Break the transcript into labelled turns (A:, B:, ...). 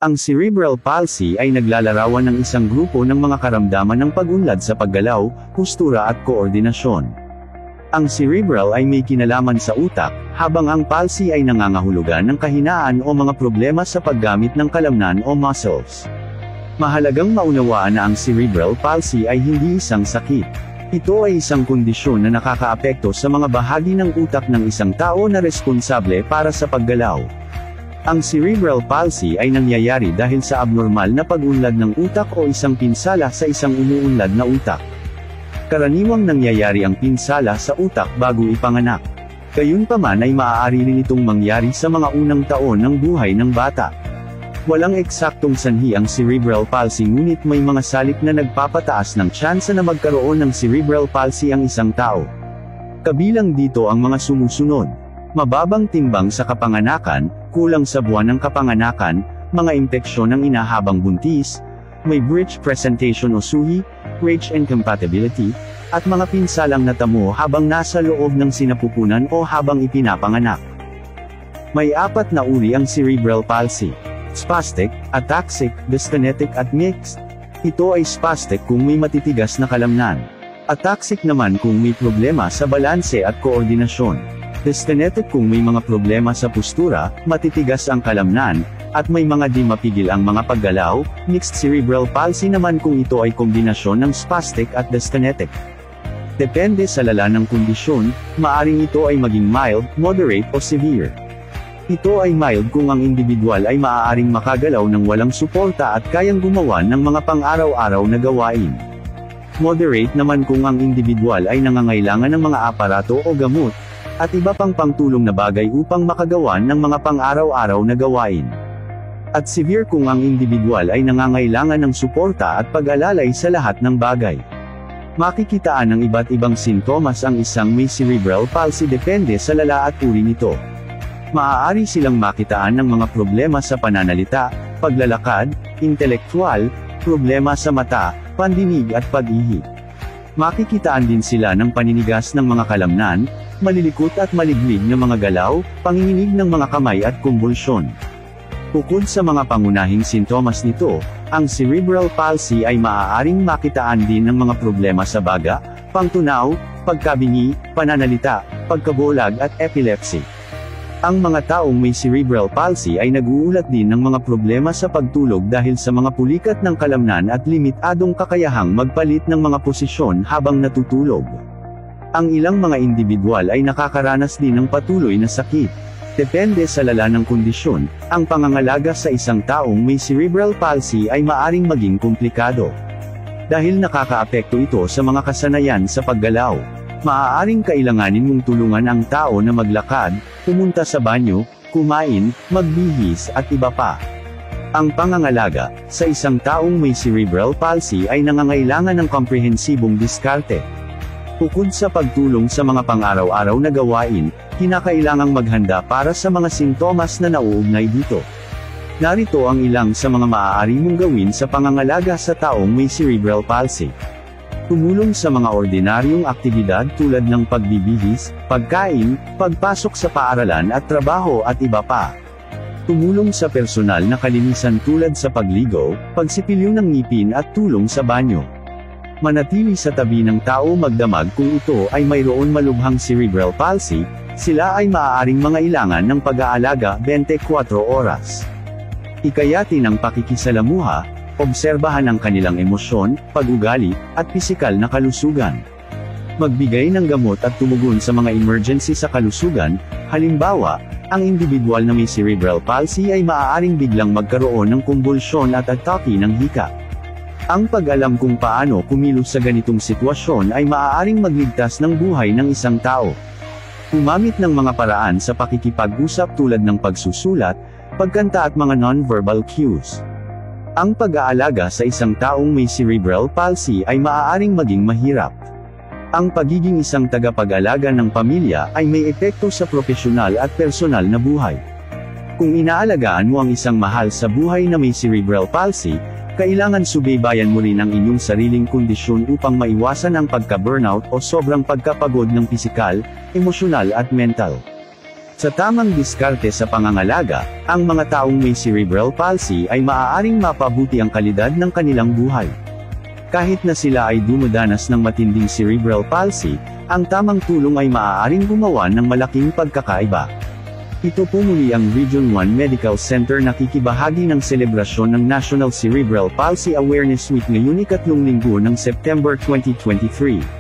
A: Ang cerebral palsy ay naglalarawan ng isang grupo ng mga karamdaman ng pag-unlad sa paggalaw, postura at koordinasyon. Ang cerebral ay may kinalaman sa utak, habang ang palsy ay nangangahulugan ng kahinaan o mga problema sa paggamit ng kalamnan o muscles. Mahalagang maunawaan na ang cerebral palsy ay hindi isang sakit. Ito ay isang kondisyon na nakakaapekto sa mga bahagi ng utak ng isang tao na responsable para sa paggalaw. Ang cerebral palsy ay nangyayari dahil sa abnormal na pag-unlad ng utak o isang pinsala sa isang umuunlad na utak. Karaniwang nangyayari ang pinsala sa utak bago ipanganak. Gayunpaman ay maaari rin itong mangyari sa mga unang taon ng buhay ng bata. Walang eksaktong sanhi ang cerebral palsy ngunit may mga salik na nagpapataas ng tsansa na magkaroon ng cerebral palsy ang isang tao. Kabilang dito ang mga sumusunod: mababang timbang sa kapanganakan, kulang sa buwan ng kapanganakan, mga impeksyon ng ina habang buntis, may breech presentation o suhi, rage incompatibility, at mga pinsalang natamo habang nasa loob ng sinapupunan o habang ipinapanganak. May 4 na uri ang cerebral palsy: spastic, ataxic, dyskinetic at mixed. Ito ay spastic kung may matitigas na kalamnan. Ataxic naman kung may problema sa balanse at koordinasyon. Dyskinetic kung may mga problema sa postura, matitigas ang kalamnan, at may mga di mapigil ang mga paggalaw. Mixed cerebral palsy naman kung ito ay kombinasyon ng spastic at dyskinetic. Depende sa lala ng kondisyon, maaring ito ay maging mild, moderate o severe. Ito ay mild kung ang individual ay maaaring makagalaw ng walang suporta at kayang gumawa ng mga pang-araw-araw na gawain. Moderate naman kung ang individual ay nangangailangan ng mga aparato o gamot, at iba pang pangtulong na bagay upang makagawa ng mga pang-araw-araw na gawain. At severe kung ang individual ay nangangailangan ng suporta at pag-alalay sa lahat ng bagay. Makikitaan ng iba't ibang sintomas ang isang may cerebral palsy depende sa lala at uri nito. Maaari silang makitaan ng mga problema sa pananalita, paglalakad, intelektual, problema sa mata, pandinig at pag-ihi. Makikitaan din sila ng paninigas ng mga kalamnan, malilikot at maliglig na mga galaw, panginginig ng mga kamay at kumbulsyon. Bukod sa mga pangunahing sintomas nito, ang cerebral palsy ay maaaring makitaan din ng mga problema sa baga, pangtunaw, pagkabingi, pananalita, pagkabulag at epilepsy. Ang mga taong may cerebral palsy ay nag-uulat din ng mga problema sa pagtulog dahil sa mga pulikat ng kalamnan at limitadong kakayahang magpalit ng mga posisyon habang natutulog. Ang ilang mga individual ay nakakaranas din ng patuloy na sakit. Depende sa lala ng kondisyon, ang pangangalaga sa isang taong may cerebral palsy ay maaring maging komplikado. Dahil nakakaapekto ito sa mga kasanayan sa paggalaw, maaaring kailanganin mong tulungan ang tao na maglakad, pumunta sa banyo, kumain, magbihis at iba pa. Ang pangangalaga sa isang taong may cerebral palsy ay nangangailangan ng komprehensibong diskarte. Bukod sa pagtulong sa mga pang-araw-araw na gawain, kinakailangang maghanda para sa mga sintomas na nauugnay dito. Narito ang ilang sa mga maaari mong gawin sa pangangalaga sa taong may cerebral palsy. Tumulong sa mga ordinaryong aktibidad tulad ng pagbibihis, pagkain, pagpasok sa paaralan at trabaho at iba pa. Tumulong sa personal na kalinisan tulad sa pagligo, pagsipilyo ng ngipin at tulong sa banyo. Manatili sa tabi ng tao magdamag kung ito ay mayroon malubhang cerebral palsy, sila ay maaaring mangailangan ng pag-aalaga 24 oras. Hikayatin ang pakikisalamuha, obserbahan ang kanilang emosyon, pag-ugali, at pisikal na kalusugan. Magbigay ng gamot at tumugon sa mga emergency sa kalusugan, halimbawa, ang individual na may cerebral palsy ay maaaring biglang magkaroon ng kumbulsyon at atake ng hika. Ang pag-alam kung paano kumilos sa ganitong sitwasyon ay maaaring magligtas ng buhay ng isang tao. Gumamit ng mga paraan sa pakikipag-usap tulad ng pagsusulat, pagkanta at mga non-verbal cues. Ang pag-aalaga sa isang taong may cerebral palsy ay maaaring maging mahirap. Ang pagiging isang tagapag-alaga ng pamilya ay may epekto sa profesional at personal na buhay. Kung inaalagaan mo ang isang mahal sa buhay na may cerebral palsy, kailangan subaybayan mo rin ang inyong sariling kondisyon upang maiwasan ang pagka-burnout o sobrang pagkapagod ng pisikal, emosyonal at mental. Sa tamang diskarte sa pangangalaga, ang mga taong may cerebral palsy ay maaaring mapabuti ang kalidad ng kanilang buhay. Kahit na sila ay dumadanas ng matinding cerebral palsy, ang tamang tulong ay maaaring gumawa ng malaking pagkakaiba. Ito po muli ang Region 1 Medical Center nakikibahagi ng selebrasyon ng National Cerebral Palsy Awareness Week ngayong ikatlong linggo ng September 2023.